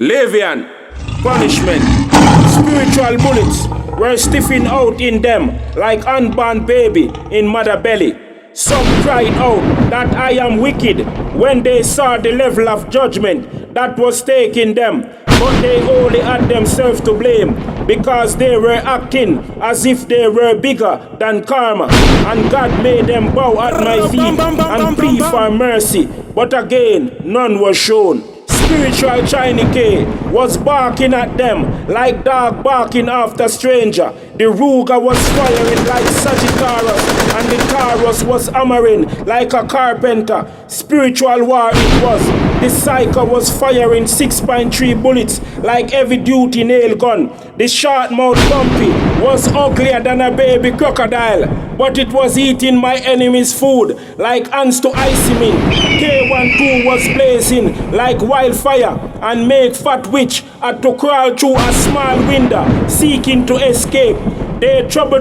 Levian, punishment. Spiritual bullets were stiffing out in them like unborn baby in mother belly. Some cried out that I am wicked when they saw the level of judgment that was taking them, but they only had themselves to blame because they were acting as if they were bigger than karma, and God made them bow at my feet and plead for mercy, but again none was shown. Spiritual China K was barking at them like dog barking after stranger. The Ruger was firing like Sagittarius, and the Taurus was hammering like a carpenter. Spiritual war it was. The Psycho was firing 6.3 bullets like heavy duty nail gun. The short mouth Bumpy was uglier than a baby crocodile, but it was eating my enemy's food like ants to Iceman. K12 was blazing like wildfire, and make Fat Witch had to crawl through a small window seeking to escape. They trouble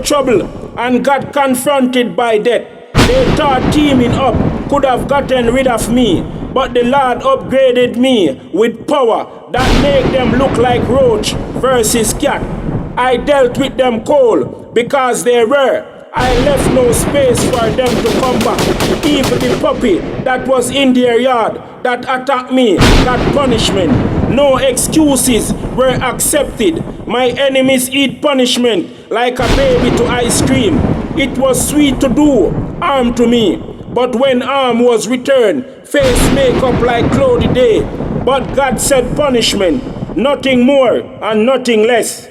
and got confronted by death. They thought teaming up could have gotten rid of me, but the Lord upgraded me with power that made them look like roach versus cat. I dealt with them cold because they were. I left no space for them to come back. Even the puppy that was in their yard that attacked me got punishment. No excuses were accepted. My enemies eat punishment like a baby to ice cream. It was sweet to do harm to me, but when harm was returned, face makeup like cloudy day. But God said punishment, nothing more and nothing less.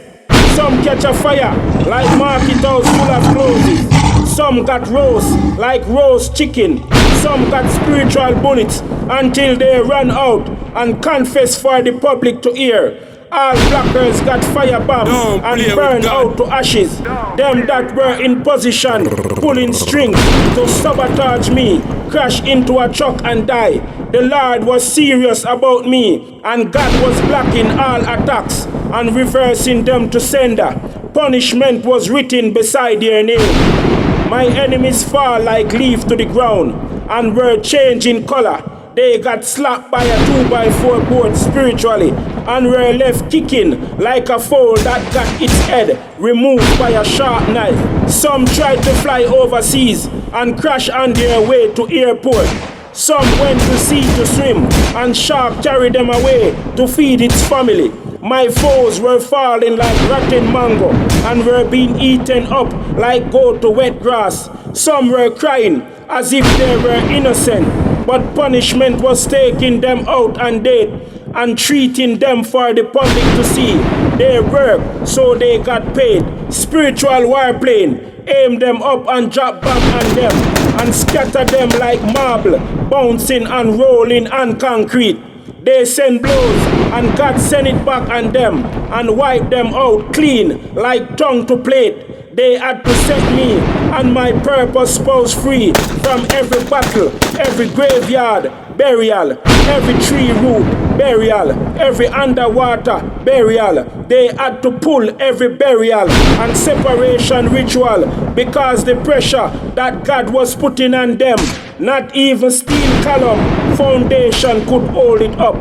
Some catch a fire like market house full of clothes. Some got roast like roast chicken. Some got spiritual bullets until they ran out and confess for the public to hear. All blackers got firebombed and burned out to ashes. Them that were in position, pulling strings to sabotage me, crash into a truck and die. The Lord was serious about me, and God was blocking all attacks and reversing them to sender. Punishment was written beside their name. My enemies fall like leaf to the ground and were changing color. They got slapped by a 2x4 board spiritually and were left kicking like a fowl that got its head removed by a sharp knife. Some tried to fly overseas and crash on their way to airport. Some went to sea to swim and shark carried them away to feed its family. My foes were falling like rotten mango and were being eaten up like goat to wet grass. Some were crying as if they were innocent, but punishment was taking them out and dead and treating them for the public to see. They worked, so they got paid. Spiritual warplane, aim them up and drop back on them and scatter them like marble, bouncing and rolling on concrete. They send blows and God send it back on them and wipe them out clean like tongue to plate. They had to set me and my purpose spouse free from every battle, every graveyard, burial, every tree root, burial, every underwater, burial. They had to pull every burial and separation ritual because the pressure that God was putting on them, not even steel column foundation could hold it up.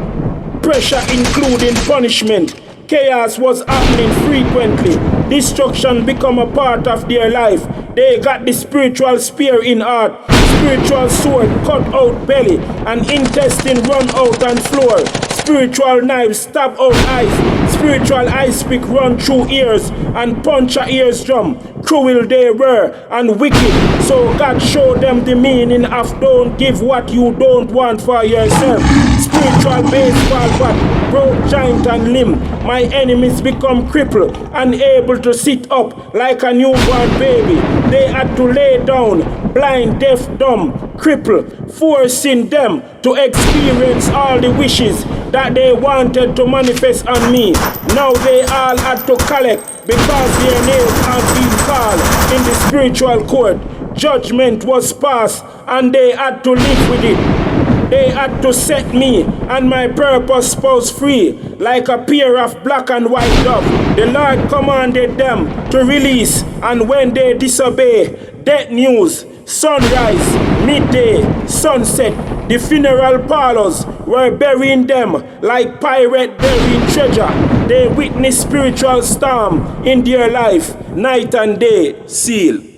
Pressure including punishment. Chaos was happening frequently. Destruction become a part of their life. They got the spiritual spear in heart, spiritual sword cut out belly, and intestine run out and floor. Spiritual knives stab out eyes, spiritual ice pick run through ears and punch a eardrum. Cruel they were and wicked, so God showed them the meaning of don't give what you don't want for yourself. Spiritual baseball bat broke joint and limb. My enemies become crippled, unable to sit up like a newborn baby. They had to lay down, blind, deaf, dumb, crippled, forcing them to experience all the wishes that they wanted to manifest on me. Now they all had to collect because their names have been called in the spiritual court. Judgment was passed and they had to live with it. They had to set me and my purpose spouse free like a pair of black and white dove. The Lord commanded them to release, and when they disobey, death news, sunrise, midday, sunset, The funeral parlors were burying them like pirate burying treasure. They witnessed spiritual storm in their life, night and day, seal.